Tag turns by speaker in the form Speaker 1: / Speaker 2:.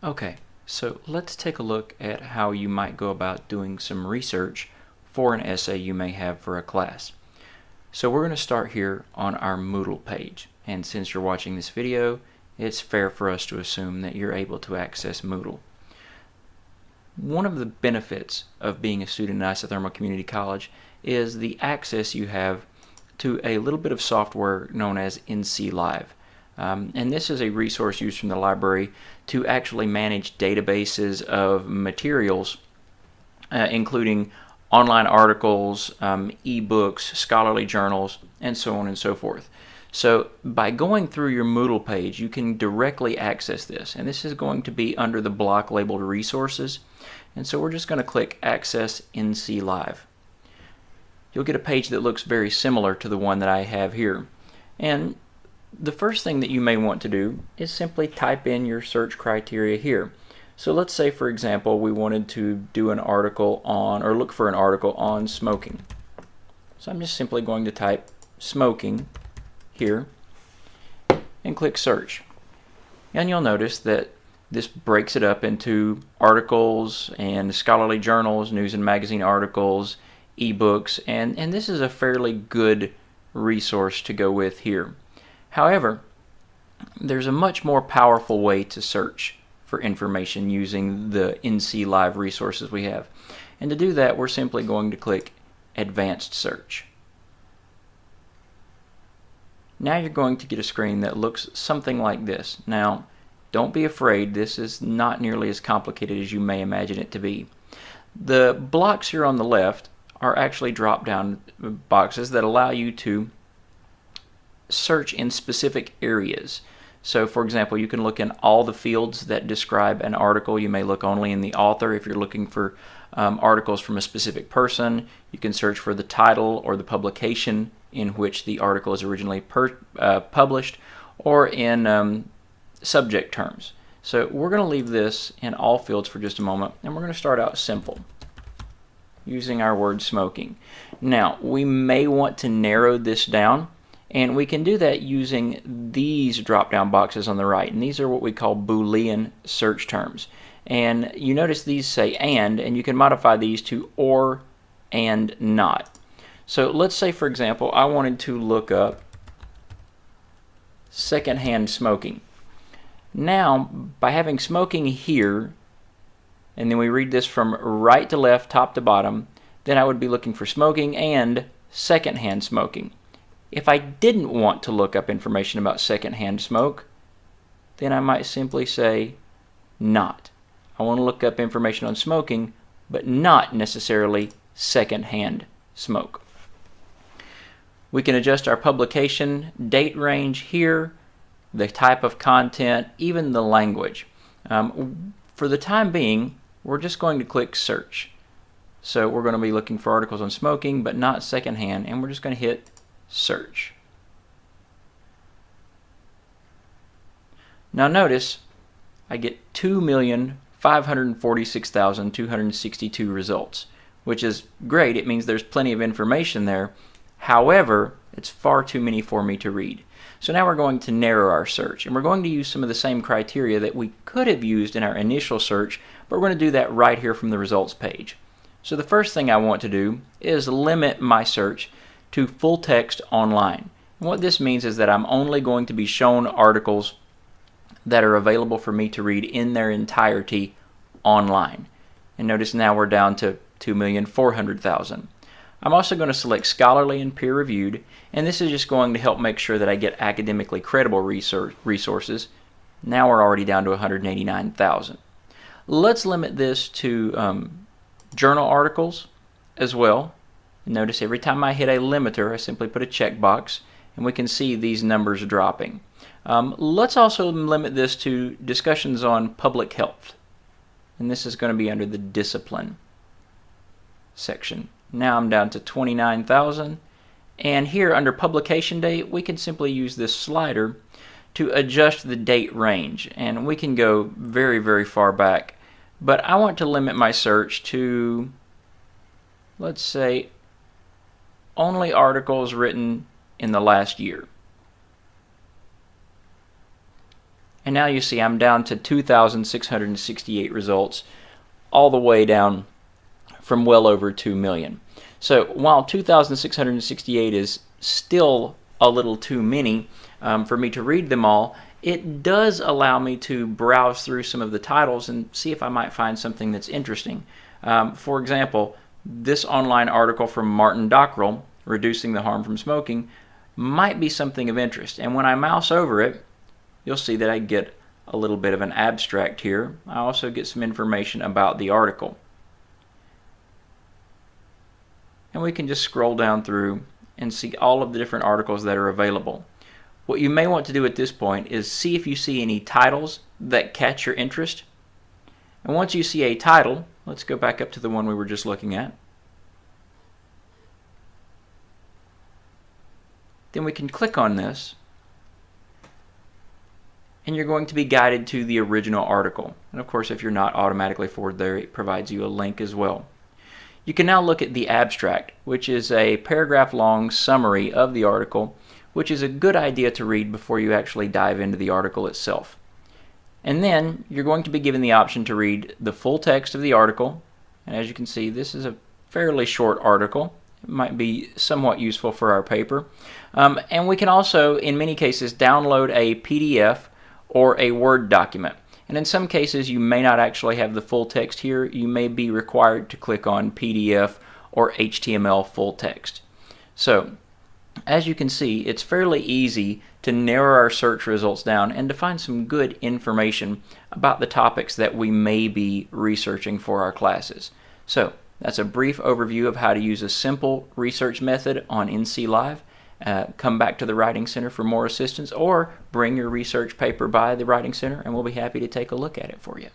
Speaker 1: Okay, so let's take a look at how you might go about doing some research for an essay you may have for a class. So we're going to start here on our Moodle page, and since you're watching this video, it's fair for us to assume that you're able to access Moodle. One of the benefits of being a student at Isothermal Community College is the access you have to a little bit of software known as NCLive. And this is a resource used from the library to actually manage databases of materials, including online articles, ebooks, scholarly journals, and so on and so forth. So by going through your Moodle page, you can directly access this, and this is going to be under the block labeled Resources. And so we're just going to click Access NCLive. You'll get a page that looks very similar to the one that I have here. And the first thing that you may want to do is simply type in your search criteria here. So let's say, for example, we wanted to do an article on, or look for an article on smoking. So I'm just simply going to type smoking here and click search. And you'll notice that this breaks it up into articles and scholarly journals, news and magazine articles, ebooks, and this is a fairly good resource to go with here. However, there's a much more powerful way to search for information using the NCLive resources we have. And to do that, we're simply going to click Advanced Search. Now you're going to get a screen that looks something like this. Now, don't be afraid, this is not nearly as complicated as you may imagine it to be. The blocks here on the left are actually drop-down boxes that allow you to search in specific areas. So for example, you can look in all the fields that describe an article. You may look only in the author if you're looking for articles from a specific person. You can search for the title or the publication in which the article is originally published, or in subject terms. So we're going to leave this in all fields for just a moment, and we're going to start out simple using our word smoking. Now we may want to narrow this down, and we can do that using these drop-down boxes on the right. And these are what we call Boolean search terms. And you notice these say and you can modify these to or and not. So let's say, for example, I wanted to look up secondhand smoking. Now, by having smoking here, and then we read this from right to left, top to bottom, then I would be looking for smoking and secondhand smoking. If I didn't want to look up information about secondhand smoke, then I might simply say not. I want to look up information on smoking, but not necessarily secondhand smoke. We can adjust our publication date range here, the type of content, even the language. For the time being, we're just going to click search. So we're going to be looking for articles on smoking, but not secondhand, and we're just going to hit search. Now notice I get 2,546,262 results, which is great. It means there's plenty of information there. However, it's far too many for me to read. So now we're going to narrow our search, and we're going to use some of the same criteria that we could have used in our initial search, but we're going to do that right here from the results page. So the first thing I want to do is limit my search to full text online. And what this means is that I'm only going to be shown articles that are available for me to read in their entirety online. And notice now we're down to 2,400,000. I'm also going to select scholarly and peer-reviewed, and this is just going to help make sure that I get academically credible resources. Now we're already down to 189,000. Let's limit this to journal articles as well. Notice every time I hit a limiter, I simply put a checkbox, and we can see these numbers dropping. Let's also limit this to discussions on public health, and this is going to be under the discipline section. Now I'm down to 29,000, and here under publication date, we can simply use this slider to adjust the date range, and we can go very, very far back, but I want to limit my search to, let's say, only articles written in the last year. And now you see I'm down to 2,668 results, all the way down from well over 2 million. So while 2,668 is still a little too many for me to read them all, it does allow me to browse through some of the titles and see if I might find something that's interesting. For example, this online article from Martin Dockrell, Reducing the Harm from Smoking, might be something of interest. And when I mouse over it, you'll see that I get a little bit of an abstract here. I also get some information about the article. And we can just scroll down through and see all of the different articles that are available. What you may want to do at this point is see if you see any titles that catch your interest. And once you see a title, let's go back up to the one we were just looking at. Then we can click on this, and you're going to be guided to the original article. And of course, if you're not automatically forwarded there, it provides you a link as well. You can now look at the abstract, which is a paragraph-long summary of the article, which is a good idea to read before you actually dive into the article itself. And then you're going to be given the option to read the full text of the article. And as you can see, this is a fairly short article. It might be somewhat useful for our paper. And we can also, in many cases, download a PDF or a Word document. And in some cases, you may not actually have the full text here. You may be required to click on PDF or HTML full text. So, as you can see, it's fairly easy to narrow our search results down and to find some good information about the topics that we may be researching for our classes. So, that's a brief overview of how to use a simple research method on NCLive. Come back to the Writing Center for more assistance, or bring your research paper by the Writing Center and we'll be happy to take a look at it for you.